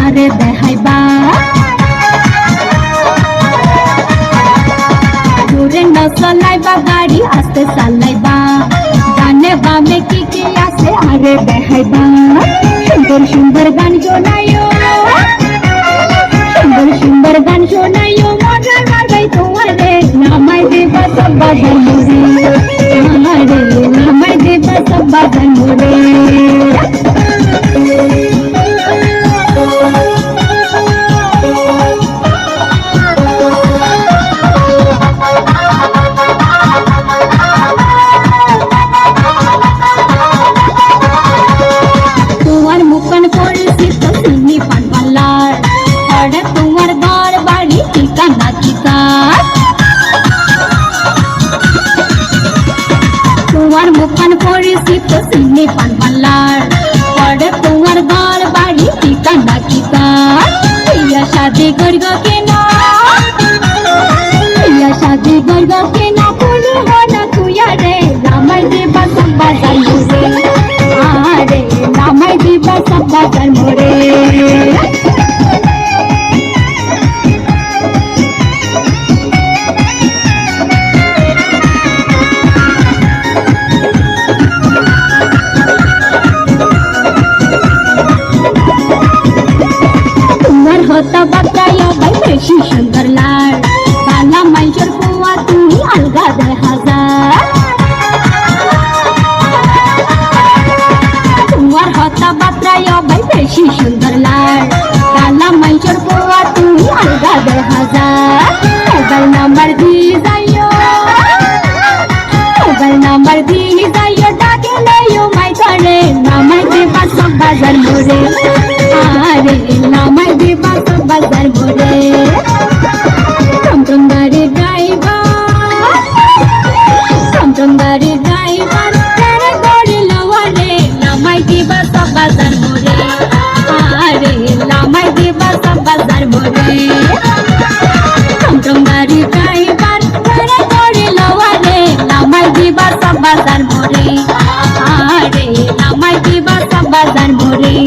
আরে দেখাইবা জোরে না চালাইবা গাড়ি আস্তে চালাইবা ডানে বামে কি কি আছে আরে দেখাইবা সুন্দর সুন্দর গান শোনাইও সুন্দর সুন্দর গান শোনাইও মজা মারবাই তোমারে নামাই দেবা সব বাজার মোরে আরে নামাই দেবা সব বাজার মোরে मुखन परिचित सिन्नी पान बल्लार पड़े तुम्हार घर बाड़ी ठिकाना कितार या शादी करगो के ना या शादी करगो के ना पुली हो ना तुया रे नामाई देबा सब बाजार मोरे आरे नामाई देबा सब बाजार मोरे होता बताया भाई बेशी सुंदर लाड बाला मंचर कुआ तुम्ही अलगा दे हजार तुम्हार होता बताया भाई बेशी सुंदर लाड बाला मंचर कुआ तुम्ही अलगा दे हजार मोबाइल नंबर दी जायो डाके लेयो माई करे नामाई देबा सब बाजार मोरे आरे नामाई देबा सब बाजार मोरे टमटम गाड़ी ड्राइवर तेरे गाड़ी लवा रे नामाई देबा सब बाजार मोरे आरे नामाई देबा सब बाजार मोरे टमटम गाड़ी ड्राइवर तेरे गाड़ी लवा रे नामाई देबा सब बाजार मोरे आरे नामाई देबा सब बाजार मोरे।